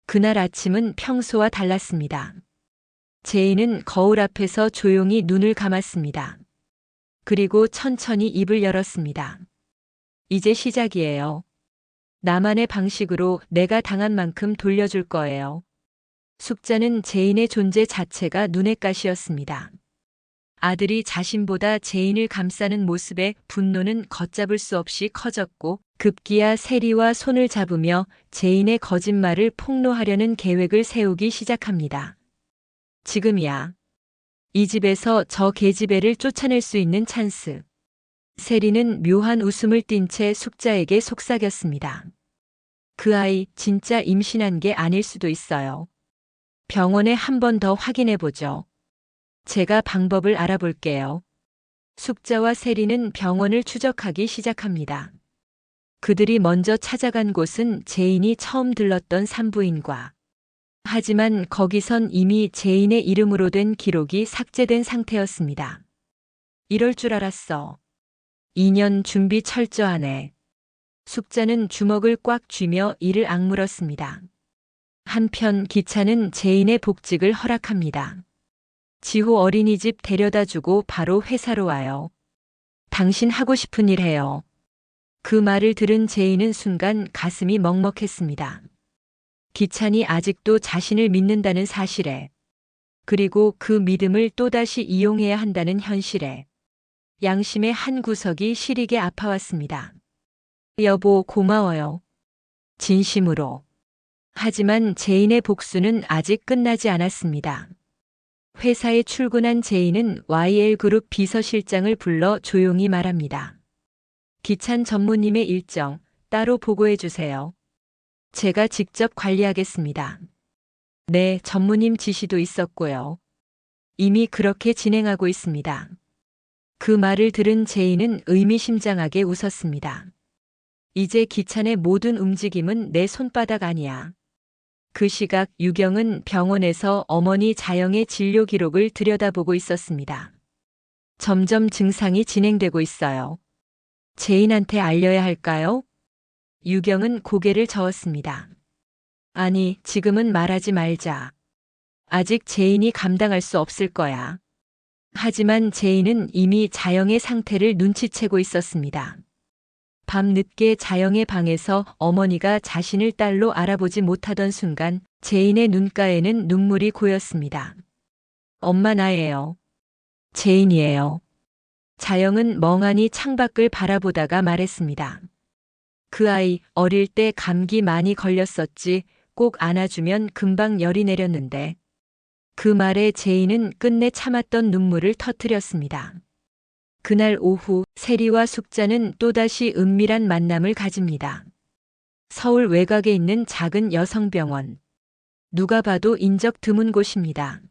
그날 아침은 평소와 달랐습니다. 제인은 거울 앞에서 조용히 눈을 감았습니다. 그리고 천천히 입을 열었습니다. 이제 시작이에요. 나만의 방식으로 내가 당한 만큼 돌려줄 거예요. 숙자는 제인의 존재 자체가 눈에 가시였습니다. 아들이 자신보다 제인을 감싸는 모습에 분노는 걷잡을 수 없이 커졌고 급기야 세리와 손을 잡으며 제인의 거짓말을 폭로하려는 계획을 세우기 시작합니다. 지금이야. 이 집에서 저 계집애를 쫓아낼 수 있는 찬스. 세리는 묘한 웃음을 띤 채 숙자에게 속삭였습니다. 그 아이 진짜 임신한 게 아닐 수도 있어요. 병원에 한 번 더 확인해 보죠. 제가 방법을 알아볼게요. 숙자와 세리는 병원을 추적하기 시작합니다. 그들이 먼저 찾아간 곳은 제인이 처음 들렀던 산부인과. 하지만 거기선 이미 제인의 이름으로 된 기록이 삭제된 상태였습니다. 이럴 줄 알았어. 2년 준비 철저하네. 숙자는 주먹을 꽉 쥐며 이를 악물었습니다. 한편 기차는 제인의 복직을 허락합니다. 지호 어린이집 데려다 주고 바로 회사로 와요. 당신 하고 싶은 일 해요. 그 말을 들은 제인은 순간 가슴이 먹먹했습니다. 기찬이 아직도 자신을 믿는다는 사실에, 그리고 그 믿음을 또다시 이용해야 한다는 현실에, 양심의 한 구석이 시리게 아파왔습니다. 여보, 고마워요. 진심으로. 하지만 제인의 복수는 아직 끝나지 않았습니다. 회사에 출근한 제인은 YL그룹 비서실장을 불러 조용히 말합니다. 기찬 전무님의 일정 따로 보고해 주세요. 제가 직접 관리하겠습니다. 네, 전무님 지시도 있었고요. 이미 그렇게 진행하고 있습니다. 그 말을 들은 제인은 의미심장하게 웃었습니다. 이제 기찬의 모든 움직임은 내 손바닥 아니야. 그 시각 유경은 병원에서 어머니 자영의 진료 기록을 들여다보고 있었습니다. 점점 증상이 진행되고 있어요. 제인한테 알려야 할까요? 유경은 고개를 저었습니다. 아니, 지금은 말하지 말자. 아직 제인이 감당할 수 없을 거야. 하지만 제인은 이미 자영의 상태를 눈치채고 있었습니다. 밤늦게 자영의 방에서 어머니가 자신을 딸로 알아보지 못하던 순간 제인의 눈가에는 눈물이 고였습니다. 엄마, 나예요. 제인이에요. 자영은 멍하니 창밖을 바라보다가 말했습니다. 그 아이 어릴 때 감기 많이 걸렸었지, 꼭 안아주면 금방 열이 내렸는데. 그 말에 제인은 끝내 참았던 눈물을 터뜨렸습니다. 그날 오후 세리와 숙자는 또다시 은밀한 만남을 가집니다. 서울 외곽에 있는 작은 여성병원. 누가 봐도 인적 드문 곳입니다.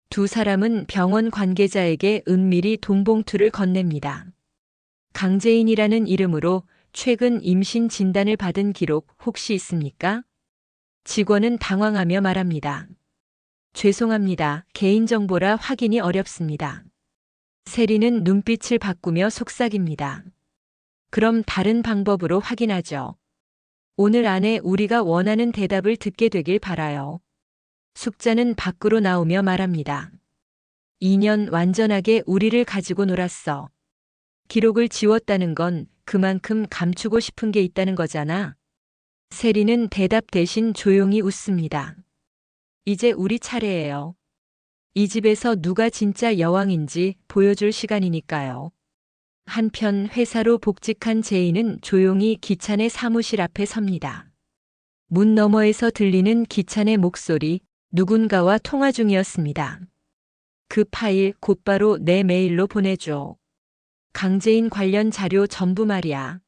두 사람은 병원 관계자에게 은밀히 돈봉투를 건넵니다. 강재인이라는 이름으로 최근 임신 진단을 받은 기록 혹시 있습니까? 직원은 당황하며 말합니다. 죄송합니다. 개인정보라 확인이 어렵습니다. 세리는 눈빛을 바꾸며 속삭입니다. 그럼 다른 방법으로 확인하죠. 오늘 안에 우리가 원하는 대답을 듣게 되길 바라요. 숙자는 밖으로 나오며 말합니다. 2년 완전하게 우리를 가지고 놀았어. 기록을 지웠다는 건 그만큼 감추고 싶은 게 있다는 거잖아. 세리는 대답 대신 조용히 웃습니다. 이제 우리 차례예요. 이 집에서 누가 진짜 여왕인지 보여줄 시간이니까요. 한편 회사로 복직한 제인은 조용히 기찬의 사무실 앞에 섭니다. 문 너머에서 들리는 기찬의 목소리, 누군가와 통화 중이었습니다. 그 파일 곧바로 내 메일로 보내줘. 강제인 관련 자료 전부 말이야.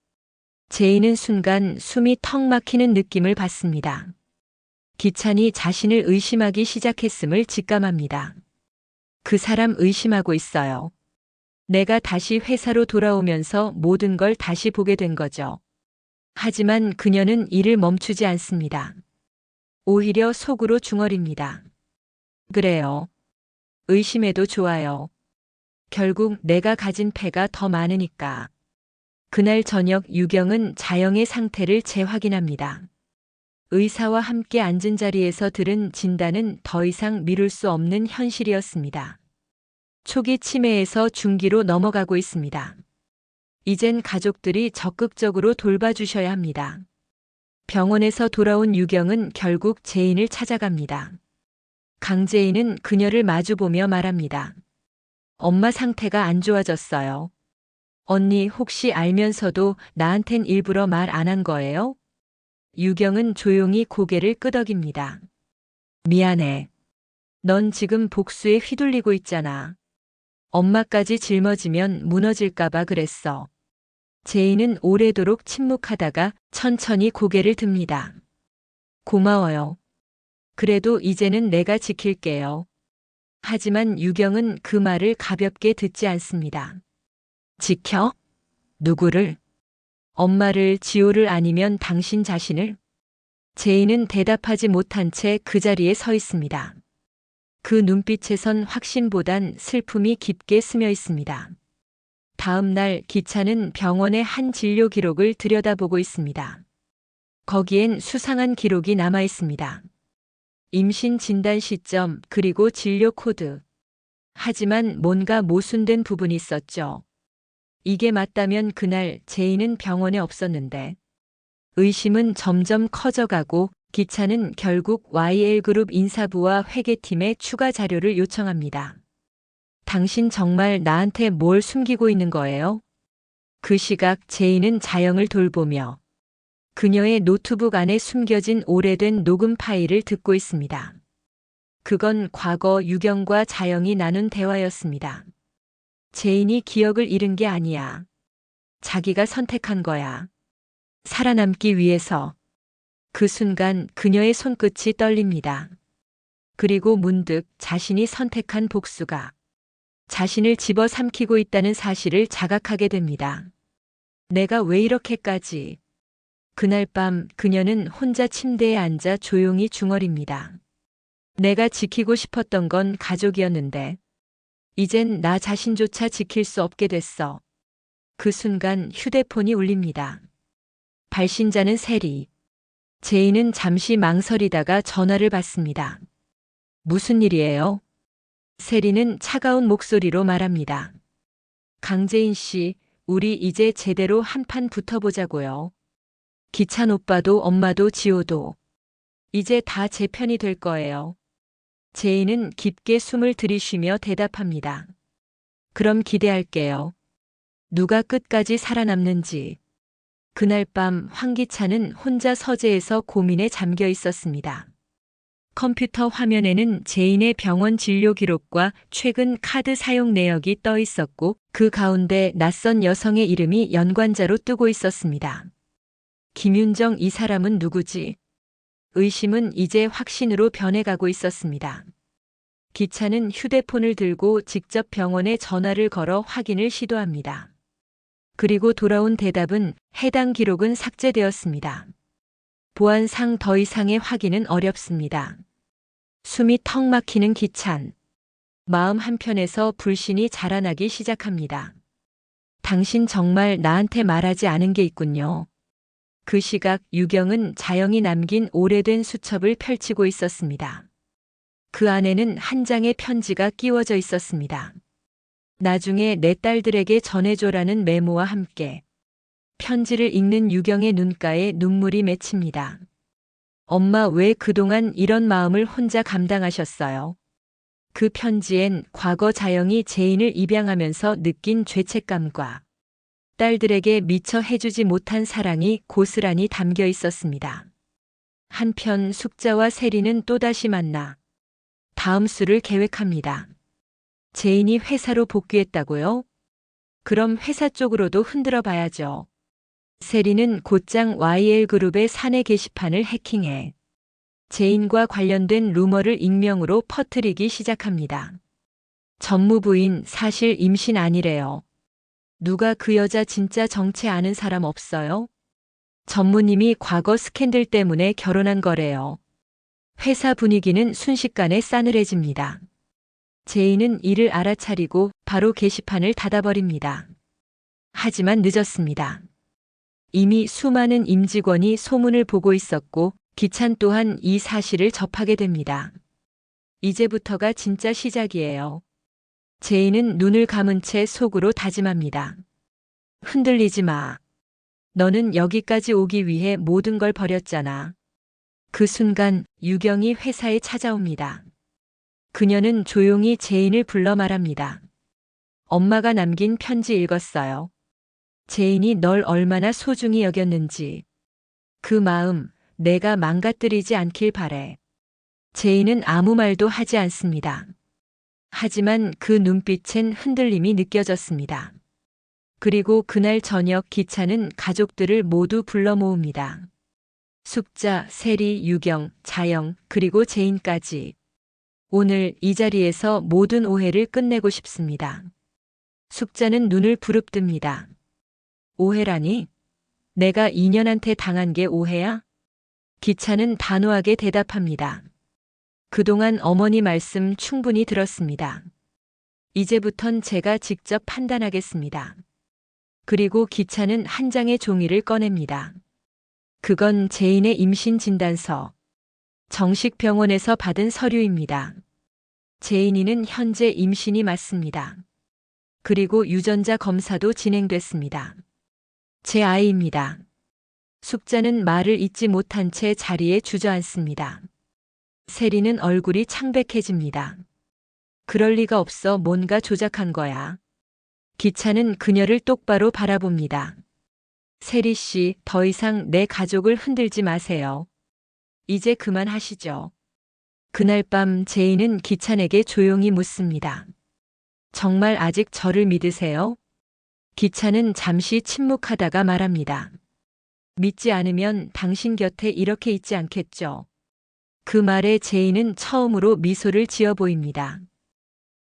제인은 순간 숨이 턱 막히는 느낌을 받습니다. 기찬이 자신을 의심하기 시작했음을 직감합니다. 그 사람 의심하고 있어요. 내가 다시 회사로 돌아오면서 모든 걸 다시 보게 된 거죠. 하지만 그녀는 일을 멈추지 않습니다. 오히려 속으로 중얼입니다. 그래요. 의심해도 좋아요. 결국 내가 가진 패가 더 많으니까. 그날 저녁 유경은 자영의 상태를 재확인합니다. 의사와 함께 앉은 자리에서 들은 진단은 더 이상 미룰 수 없는 현실이었습니다. 초기 치매에서 중기로 넘어가고 있습니다. 이젠 가족들이 적극적으로 돌봐주셔야 합니다. 병원에서 돌아온 유경은 결국 재인을 찾아갑니다. 강재인은 그녀를 마주보며 말합니다. 엄마 상태가 안 좋아졌어요. 언니 혹시 알면서도 나한텐 일부러 말 안 한 거예요? 유경은 조용히 고개를 끄덕입니다. 미안해. 넌 지금 복수에 휘둘리고 있잖아. 엄마까지 짊어지면 무너질까봐 그랬어. 제인은 오래도록 침묵하다가 천천히 고개를 듭니다. 고마워요. 그래도 이제는 내가 지킬게요. 하지만 유경은 그 말을 가볍게 듣지 않습니다. 지켜? 누구를? 엄마를, 지호를 아니면 당신 자신을? 제인은 대답하지 못한 채 그 자리에 서 있습니다. 그 눈빛에선 확신보단 슬픔이 깊게 스며 있습니다. 다음 날 기차는 병원의 한 진료 기록을 들여다보고 있습니다. 거기엔 수상한 기록이 남아 있습니다. 임신 진단 시점 그리고 진료 코드. 하지만 뭔가 모순된 부분이 있었죠. 이게 맞다면 그날 제인은 병원에 없었는데 의심은 점점 커져가고 기차는 결국 YL그룹 인사부와 회계팀에 추가 자료를 요청합니다. 당신 정말 나한테 뭘 숨기고 있는 거예요? 그 시각 제인은 자영을 돌보며 그녀의 노트북 안에 숨겨진 오래된 녹음 파일을 듣고 있습니다. 그건 과거 유경과 자영이 나눈 대화였습니다. 제인이 기억을 잃은 게 아니야. 자기가 선택한 거야. 살아남기 위해서. 그 순간 그녀의 손끝이 떨립니다. 그리고 문득 자신이 선택한 복수가 자신을 집어삼키고 있다는 사실을 자각하게 됩니다. 내가 왜 이렇게까지. 그날 밤 그녀는 혼자 침대에 앉아 조용히 중얼입니다. 내가 지키고 싶었던 건 가족이었는데 이젠 나 자신조차 지킬 수 없게 됐어. 그 순간 휴대폰이 울립니다. 발신자는 세리. 제인은 잠시 망설이다가 전화를 받습니다. 무슨 일이에요? 세리는 차가운 목소리로 말합니다. 강재인 씨, 우리 이제 제대로 한판 붙어보자고요. 기찬 오빠도 엄마도 지호도. 이제 다 제 편이 될 거예요. 제인은 깊게 숨을 들이쉬며 대답합니다. 그럼 기대할게요. 누가 끝까지 살아남는지. 그날 밤 황기찬은 혼자 서재에서 고민에 잠겨 있었습니다. 컴퓨터 화면에는 제인의 병원 진료 기록과 최근 카드 사용 내역이 떠 있었고 그 가운데 낯선 여성의 이름이 연관자로 뜨고 있었습니다. 김윤정, 이 사람은 누구지? 의심은 이제 확신으로 변해가고 있었습니다. 기차는 휴대폰을 들고 직접 병원에 전화를 걸어 확인을 시도합니다. 그리고 돌아온 대답은 해당 기록은 삭제되었습니다. 보안상 더 이상의 확인은 어렵습니다. 숨이 턱 막히는 기찬. 마음 한편에서 불신이 자라나기 시작합니다. 당신 정말 나한테 말하지 않은 게 있군요. 그 시각 유경은 자영이 남긴 오래된 수첩을 펼치고 있었습니다. 그 안에는 한 장의 편지가 끼워져 있었습니다. 나중에 내 딸들에게 전해줘라는 메모와 함께 편지를 읽는 유경의 눈가에 눈물이 맺힙니다. 엄마, 왜 그동안 이런 마음을 혼자 감당하셨어요? 그 편지엔 과거 자영이 제인을 입양하면서 느낀 죄책감과 딸들에게 미처 해주지 못한 사랑이 고스란히 담겨 있었습니다. 한편 숙자와 세리는 또다시 만나 다음 수를 계획합니다. 제인이 회사로 복귀했다고요? 그럼 회사 쪽으로도 흔들어 봐야죠. 세리는 곧장 YL그룹의 사내 게시판을 해킹해 제인과 관련된 루머를 익명으로 퍼뜨리기 시작합니다. 전무부인 사실 임신 아니래요. 누가 그 여자 진짜 정체 아는 사람 없어요? 전무님이 과거 스캔들 때문에 결혼한 거래요. 회사 분위기는 순식간에 싸늘해집니다. 제인은 이를 알아차리고 바로 게시판을 닫아버립니다. 하지만 늦었습니다. 이미 수많은 임직원이 소문을 보고 있었고 기찬 또한 이 사실을 접하게 됩니다. 이제부터가 진짜 시작이에요. 제인은 눈을 감은 채 속으로 다짐합니다. 흔들리지 마. 너는 여기까지 오기 위해 모든 걸 버렸잖아. 그 순간 유경이 회사에 찾아옵니다. 그녀는 조용히 제인을 불러 말합니다. 엄마가 남긴 편지 읽었어요. 제인이 널 얼마나 소중히 여겼는지. 그 마음 내가 망가뜨리지 않길 바래. 제인은 아무 말도 하지 않습니다. 하지만 그 눈빛엔 흔들림이 느껴졌습니다. 그리고 그날 저녁 기찬은 가족들을 모두 불러 모읍니다. 숙자, 세리, 유경, 자영, 그리고 제인까지. 오늘 이 자리에서 모든 오해를 끝내고 싶습니다. 숙자는 눈을 부릅뜹니다. 오해라니? 내가 인연한테 당한 게 오해야? 기찬은 단호하게 대답합니다. 그동안 어머니 말씀 충분히 들었습니다. 이제부턴 제가 직접 판단하겠습니다. 그리고 기찬은 한 장의 종이를 꺼냅니다. 그건 제인의 임신 진단서. 정식 병원에서 받은 서류입니다. 제인이는 현재 임신이 맞습니다. 그리고 유전자 검사도 진행됐습니다. 제 아이입니다. 숙자는 말을 잇지 못한 채 자리에 주저앉습니다. 세리는 얼굴이 창백해집니다. 그럴 리가 없어. 뭔가 조작한 거야. 기찬은 그녀를 똑바로 바라봅니다. 세리 씨, 더 이상 내 가족을 흔들지 마세요. 이제 그만하시죠. 그날 밤 제인은 기찬에게 조용히 묻습니다. 정말 아직 저를 믿으세요? 기찬은 잠시 침묵하다가 말합니다. 믿지 않으면 당신 곁에 이렇게 있지 않겠죠. 그 말에 제인은 처음으로 미소를 지어 보입니다.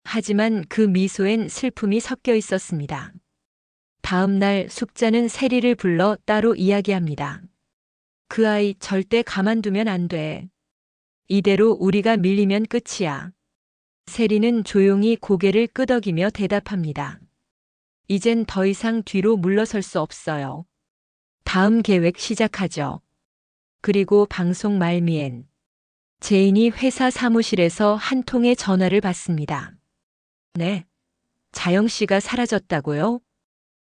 하지만 그 미소엔 슬픔이 섞여 있었습니다. 다음 날 숙자는 세리를 불러 따로 이야기합니다. 그 아이 절대 가만두면 안 돼. 이대로 우리가 밀리면 끝이야. 세리는 조용히 고개를 끄덕이며 대답합니다. 이젠 더 이상 뒤로 물러설 수 없어요. 다음 계획 시작하죠. 그리고 방송 말미엔 제인이 회사 사무실에서 한 통의 전화를 받습니다. 네. 자영 씨가 사라졌다고요?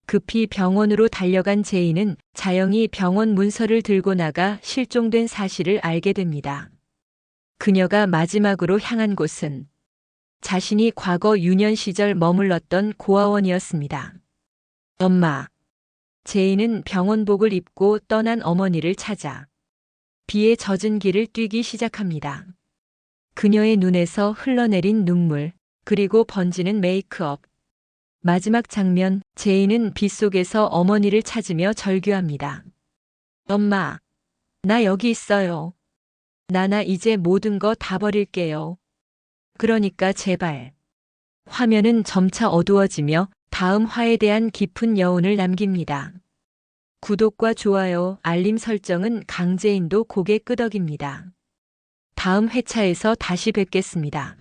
급히 병원으로 달려간 제인은 자영이 병원 문서를 들고 나가 실종된 사실을 알게 됩니다. 그녀가 마지막으로 향한 곳은 자신이 과거 유년 시절 머물렀던 고아원이었습니다. 엄마. 제인은 병원복을 입고 떠난 어머니를 찾아 비에 젖은 길을 뛰기 시작합니다. 그녀의 눈에서 흘러내린 눈물, 그리고 번지는 메이크업. 마지막 장면, 제인은 빗속에서 어머니를 찾으며 절규합니다. 엄마, 나 여기 있어요. 나나 이제 모든 거 다 버릴게요. 그러니까 제발. 화면은 점차 어두워지며 다음 화에 대한 깊은 여운을 남깁니다. 구독과 좋아요, 알림 설정은 강제인도 고개 끄덕입니다. 다음 회차에서 다시 뵙겠습니다.